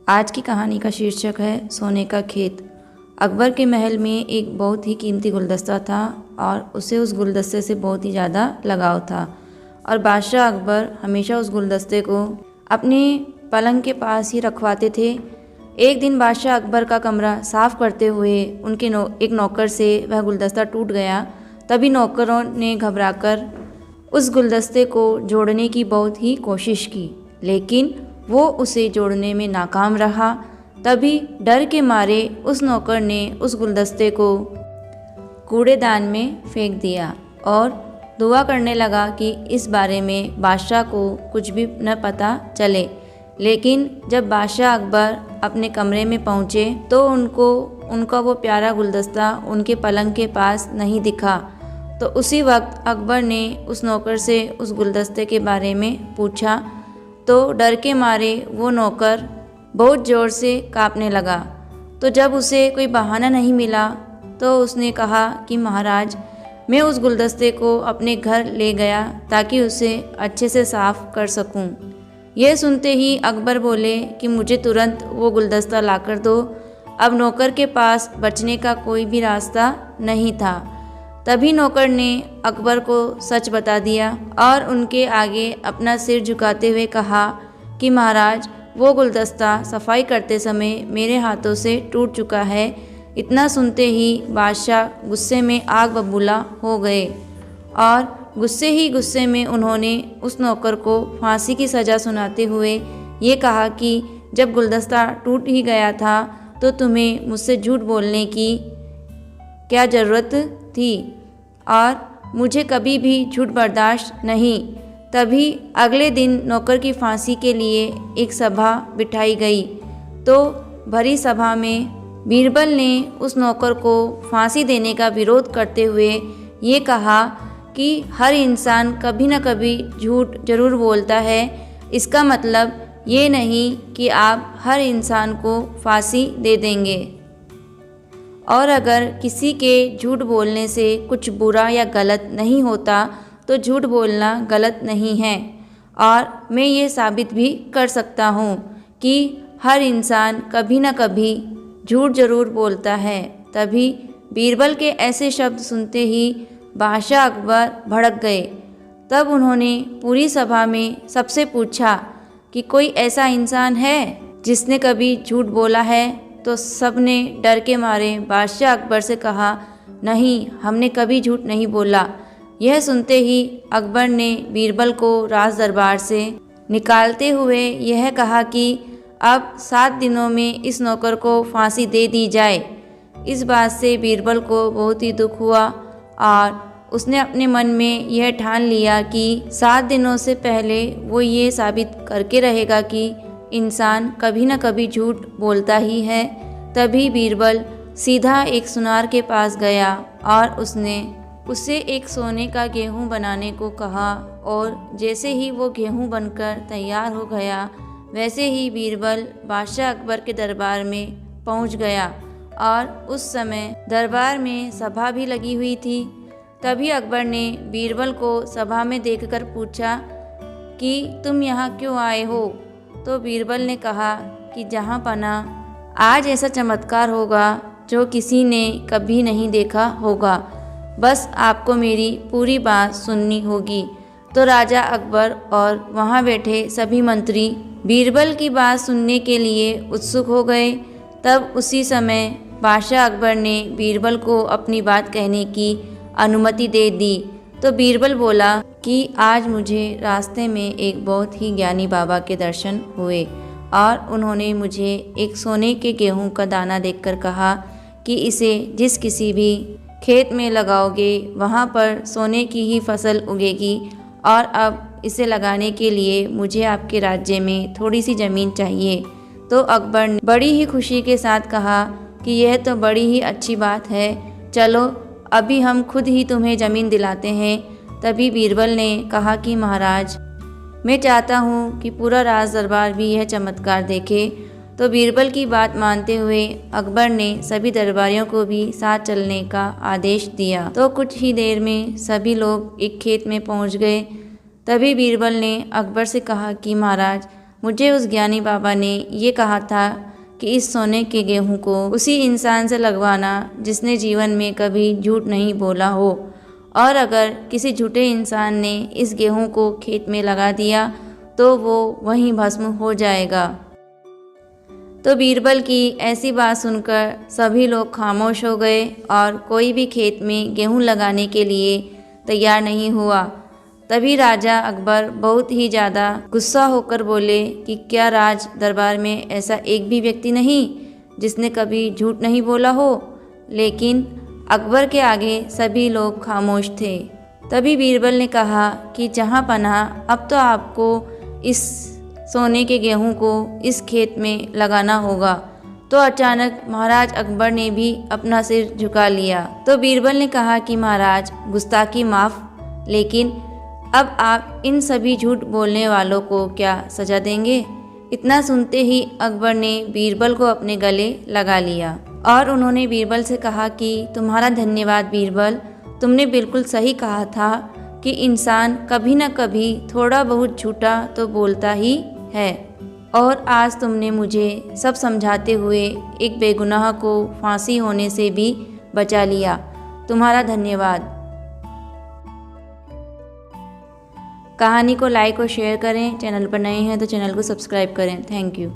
आज की कहानी का शीर्षक है सोने का खेत। अकबर के महल में एक बहुत ही कीमती गुलदस्ता था और उसे उस गुलदस्ते से बहुत ही ज़्यादा लगाव था और बादशाह अकबर हमेशा उस गुलदस्ते को अपने पलंग के पास ही रखवाते थे। एक दिन बादशाह अकबर का कमरा साफ करते हुए उनके एक नौकर से वह गुलदस्ता टूट गया। तभी नौकरों ने घबराकर उस गुलदस्ते को जोड़ने की बहुत ही कोशिश की, लेकिन वो उसे जोड़ने में नाकाम रहा। तभी डर के मारे उस नौकर ने उस गुलदस्ते को कूड़ेदान में फेंक दिया और दुआ करने लगा कि इस बारे में बादशाह को कुछ भी न पता चले। लेकिन जब बादशाह अकबर अपने कमरे में पहुँचे तो उनका वो प्यारा गुलदस्ता उनके पलंग के पास नहीं दिखा। तो उसी वक्त अकबर ने उस नौकर से उस गुलदस्ते के बारे में पूछा तो डर के मारे वो नौकर बहुत ज़ोर से काँपने लगा। तो जब उसे कोई बहाना नहीं मिला तो उसने कहा कि महाराज, मैं उस गुलदस्ते को अपने घर ले गया ताकि उसे अच्छे से साफ़ कर सकूं। यह सुनते ही अकबर बोले कि मुझे तुरंत वो गुलदस्ता लाकर दो। अब नौकर के पास बचने का कोई भी रास्ता नहीं था। तभी नौकर ने अकबर को सच बता दिया और उनके आगे अपना सिर झुकाते हुए कहा कि महाराज, वो गुलदस्ता सफाई करते समय मेरे हाथों से टूट चुका है। इतना सुनते ही बादशाह गुस्से में आग बबूला हो गए और गुस्से में उन्होंने उस नौकर को फांसी की सज़ा सुनाते हुए ये कहा कि जब गुलदस्ता टूट ही गया था तो तुम्हें मुझसे झूठ बोलने की क्या ज़रूरत थी और मुझे कभी भी झूठ बर्दाश्त नहीं। तभी अगले दिन नौकर की फांसी के लिए एक सभा बिठाई गई। तो भरी सभा में बीरबल ने उस नौकर को फांसी देने का विरोध करते हुए ये कहा कि हर इंसान कभी न कभी झूठ जरूर बोलता है। इसका मतलब ये नहीं कि आप हर इंसान को फांसी दे देंगे और अगर किसी के झूठ बोलने से कुछ बुरा या गलत नहीं होता तो झूठ बोलना गलत नहीं है। और मैं ये साबित भी कर सकता हूँ कि हर इंसान कभी न कभी झूठ जरूर बोलता है। तभी बीरबल के ऐसे शब्द सुनते ही बादशाह अकबर भड़क गए। तब उन्होंने पूरी सभा में सबसे पूछा कि कोई ऐसा इंसान है जिसने कभी झूठ बोला है। तो सब ने डर के मारे बादशाह अकबर से कहा, नहीं, हमने कभी झूठ नहीं बोला। यह सुनते ही अकबर ने बीरबल को राज दरबार से निकालते हुए यह कहा कि अब 7 दिनों में इस नौकर को फांसी दे दी जाए। इस बात से बीरबल को बहुत ही दुख हुआ और उसने अपने मन में यह ठान लिया कि 7 दिनों से पहले वो ये साबित करके रहेगा कि इंसान कभी न कभी झूठ बोलता ही है। तभी बीरबल सीधा एक सुनार के पास गया और उससे एक सोने का गेहूं बनाने को कहा और जैसे ही वो गेहूं बनकर तैयार हो गया वैसे ही बीरबल बादशाह अकबर के दरबार में पहुंच गया और उस समय दरबार में सभा भी लगी हुई थी। तभी अकबर ने बीरबल को सभा में देखकर पूछा कि तुम यहाँ क्यों आए हो। तो बीरबल ने कहा कि जहाँ पना, आज ऐसा चमत्कार होगा जो किसी ने कभी नहीं देखा होगा। बस आपको मेरी पूरी बात सुननी होगी। तो राजा अकबर और वहाँ बैठे सभी मंत्री बीरबल की बात सुनने के लिए उत्सुक हो गए। तब उसी समय बादशाह अकबर ने बीरबल को अपनी बात कहने की अनुमति दे दी। तो बीरबल बोला कि आज मुझे रास्ते में एक बहुत ही ज्ञानी बाबा के दर्शन हुए और उन्होंने मुझे एक सोने के गेहूं का दाना देखकर कहा कि इसे जिस किसी भी खेत में लगाओगे वहाँ पर सोने की ही फसल उगेगी और अब इसे लगाने के लिए मुझे आपके राज्य में थोड़ी सी ज़मीन चाहिए। तो अकबर ने बड़ी ही खुशी के साथ कहा कि यह तो बड़ी ही अच्छी बात है, चलो अभी हम खुद ही तुम्हें ज़मीन दिलाते हैं। तभी बीरबल ने कहा कि महाराज, मैं चाहता हूँ कि पूरा राज दरबार भी यह चमत्कार देखे। तो बीरबल की बात मानते हुए अकबर ने सभी दरबारियों को भी साथ चलने का आदेश दिया। तो कुछ ही देर में सभी लोग एक खेत में पहुँच गए। तभी बीरबल ने अकबर से कहा कि महाराज, मुझे उस ज्ञानी बाबा ने ये कहा था कि इस सोने के गेहूं को उसी इंसान से लगवाना जिसने जीवन में कभी झूठ नहीं बोला हो, और अगर किसी झूठे इंसान ने इस गेहूं को खेत में लगा दिया तो वो वहीं भस्म हो जाएगा। तो बीरबल की ऐसी बात सुनकर सभी लोग खामोश हो गए और कोई भी खेत में गेहूं लगाने के लिए तैयार नहीं हुआ। तभी राजा अकबर बहुत ही ज़्यादा गुस्सा होकर बोले कि क्या राज दरबार में ऐसा एक भी व्यक्ति नहीं जिसने कभी झूठ नहीं बोला हो। लेकिन अकबर के आगे सभी लोग खामोश थे। तभी बीरबल ने कहा कि जहाँ पनाह, अब तो आपको इस सोने के गेहूं को इस खेत में लगाना होगा। तो अचानक महाराज अकबर ने भी अपना सिर झुका लिया। तो बीरबल ने कहा कि महाराज, गुस्ताखी माफ़, लेकिन अब आप इन सभी झूठ बोलने वालों को क्या सज़ा देंगे। इतना सुनते ही अकबर ने बीरबल को अपने गले लगा लिया और उन्होंने बीरबल से कहा कि तुम्हारा धन्यवाद बीरबल, तुमने बिल्कुल सही कहा था कि इंसान कभी न कभी थोड़ा बहुत झूठा तो बोलता ही है, और आज तुमने मुझे सब समझाते हुए एक बेगुनाह को फांसी होने से भी बचा लिया। तुम्हारा धन्यवाद। कहानी को लाइक और शेयर करें। चैनल पर नए हैं तो चैनल को सब्सक्राइब करें। Thank you.